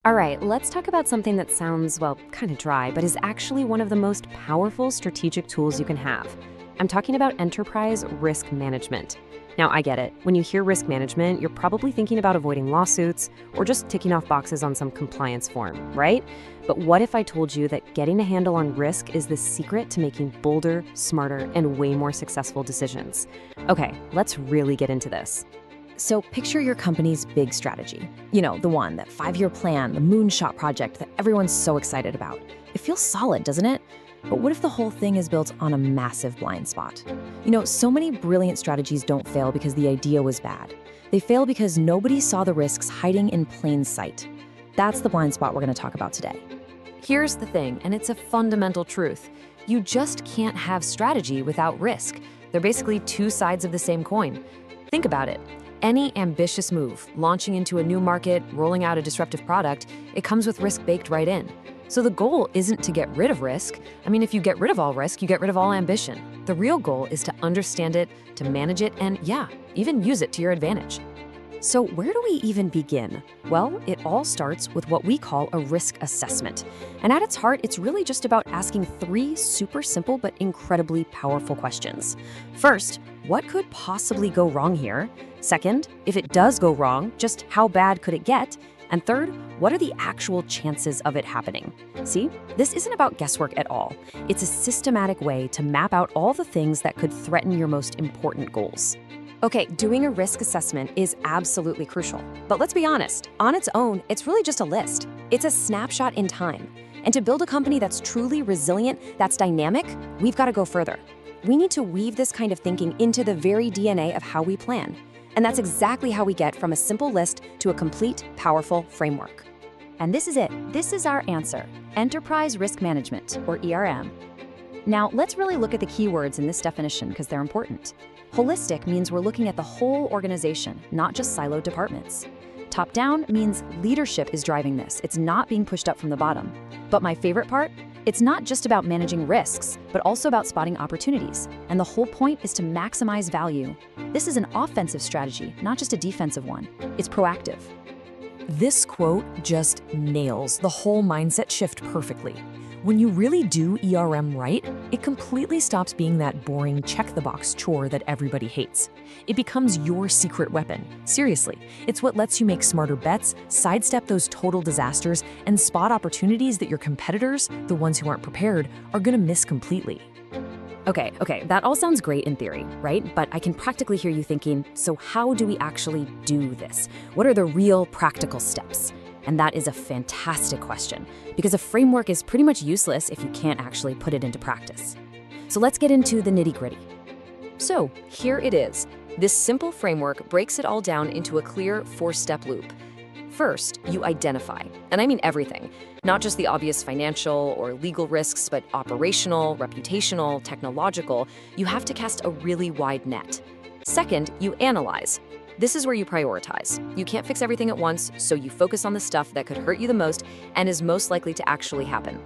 All right, let's talk about something that sounds, well, kind of dry, but is actually one of the most powerful strategic tools you can have. I'm talking about enterprise risk management. Now, I get it. When you hear risk management, you're probably thinking about avoiding lawsuits or just ticking off boxes on some compliance form, right? But what if I told you that getting a handle on risk is the secret to making bolder, smarter, and way more successful decisions? Okay, let's really get into this. So picture your company's big strategy. You know, the one, that 5-year plan, the moonshot project that everyone's so excited about. It feels solid, doesn't it? But what if the whole thing is built on a massive blind spot? You know, so many brilliant strategies don't fail because the idea was bad. They fail because nobody saw the risks hiding in plain sight. That's the blind spot we're going to talk about today. Here's the thing, and it's a fundamental truth. You just can't have strategy without risk. They're basically two sides of the same coin. Think about it. Any ambitious move, launching into a new market, rolling out a disruptive product, it comes with risk baked right in. So the goal isn't to get rid of risk. I mean, if you get rid of all risk, you get rid of all ambition. The real goal is to understand it, to manage it, and yeah, even use it to your advantage. So where do we even begin? Well, it all starts with what we call a risk assessment. And at its heart, it's really just about asking three super simple but incredibly powerful questions. First, what could possibly go wrong here? Second, if it does go wrong, just how bad could it get? And third, what are the actual chances of it happening? See, this isn't about guesswork at all. It's a systematic way to map out all the things that could threaten your most important goals. Okay, doing a risk assessment is absolutely crucial. But let's be honest, on its own, it's really just a list. It's a snapshot in time. And to build a company that's truly resilient, that's dynamic, we've got to go further. We need to weave this kind of thinking into the very DNA of how we plan. And that's exactly how we get from a simple list to a complete, powerful framework. And this is it. This is our answer. Enterprise Risk Management, or ERM. Now, let's really look at the keywords in this definition because they're important. Holistic means we're looking at the whole organization, not just siloed departments. Top-down means leadership is driving this. It's not being pushed up from the bottom. But my favorite part? It's not just about managing risks, but also about spotting opportunities. And the whole point is to maximize value. This is an offensive strategy, not just a defensive one. It's proactive. This quote just nails the whole mindset shift perfectly. When you really do ERM right, it completely stops being that boring check-the-box chore that everybody hates. It becomes your secret weapon. Seriously, it's what lets you make smarter bets, sidestep those total disasters, and spot opportunities that your competitors, the ones who aren't prepared, are gonna miss completely. Okay, that all sounds great in theory, right? But I can practically hear you thinking, so how do we actually do this? What are the real practical steps? And that is a fantastic question, because a framework is pretty much useless if you can't actually put it into practice. So let's get into the nitty-gritty. So here it is. This simple framework breaks it all down into a clear 4-step loop. First, you identify, and I mean everything, not just the obvious financial or legal risks, but operational, reputational, technological. You have to cast a really wide net. Second, you analyze. This is where you prioritize. You can't fix everything at once, so you focus on the stuff that could hurt you the most and is most likely to actually happen.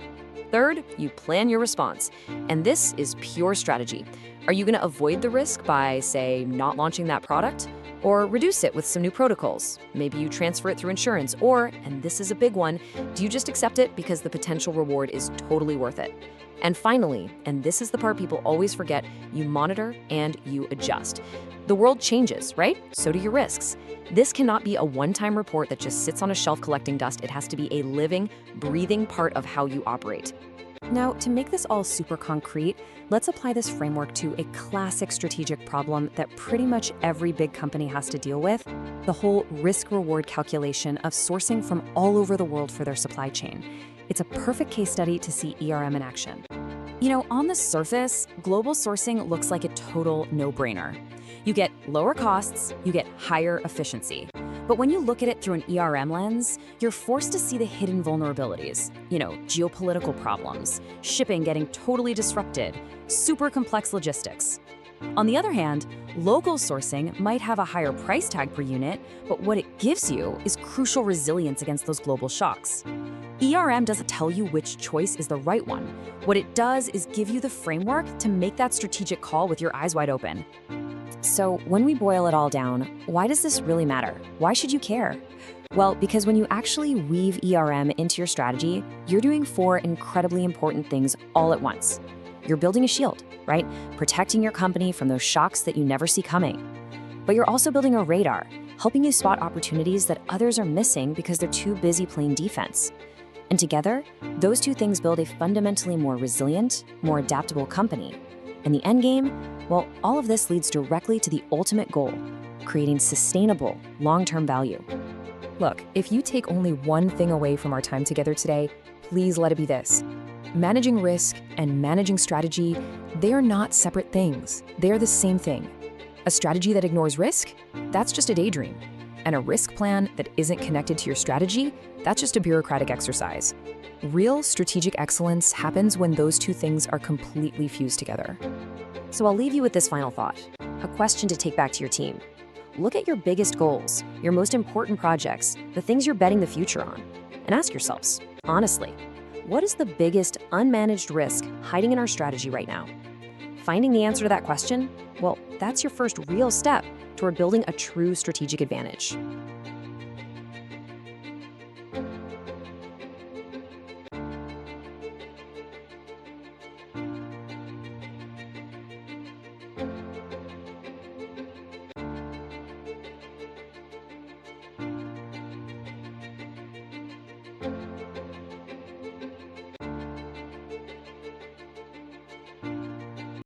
Third, you plan your response. And this is pure strategy. Are you going to avoid the risk by, say, not launching that product? Or reduce it with some new protocols? Maybe you transfer it through insurance, or, and this is a big one, do you just accept it because the potential reward is totally worth it? And finally, and this is the part people always forget, you monitor and you adjust. The world changes, right? So do your risks. This cannot be a one-time report that just sits on a shelf collecting dust. It has to be a living, breathing part of how you operate. Now, to make this all super concrete, let's apply this framework to a classic strategic problem that pretty much every big company has to deal with: the whole risk-reward calculation of sourcing from all over the world for their supply chain. It's a perfect case study to see ERM in action. You know, on the surface, global sourcing looks like a total no-brainer. You get lower costs, you get higher efficiency. But when you look at it through an ERM lens, you're forced to see the hidden vulnerabilities. You know, geopolitical problems, shipping getting totally disrupted, super complex logistics. On the other hand, local sourcing might have a higher price tag per unit, but what it gives you is crucial resilience against those global shocks. ERM doesn't tell you which choice is the right one. What it does is give you the framework to make that strategic call with your eyes wide open. So when we boil it all down, why does this really matter? Why should you care? Well, because when you actually weave ERM into your strategy, you're doing 4 incredibly important things all at once. You're building a shield, right? Protecting your company from those shocks that you never see coming. But you're also building a radar, helping you spot opportunities that others are missing because they're too busy playing defense. And together, those 2 things build a fundamentally more resilient, more adaptable company. And the end game, well, all of this leads directly to the ultimate goal, creating sustainable, long-term value. Look, if you take only one thing away from our time together today, please let it be this. Managing risk and managing strategy, they are not separate things. They are the same thing. A strategy that ignores risk, that's just a daydream. And a risk plan that isn't connected to your strategy, that's just a bureaucratic exercise. Real strategic excellence happens when those 2 things are completely fused together. So I'll leave you with this final thought, a question to take back to your team. Look at your biggest goals, your most important projects, the things you're betting the future on, and ask yourselves, honestly, what is the biggest unmanaged risk hiding in our strategy right now? Finding the answer to that question, well, that's your first real step toward building a true strategic advantage.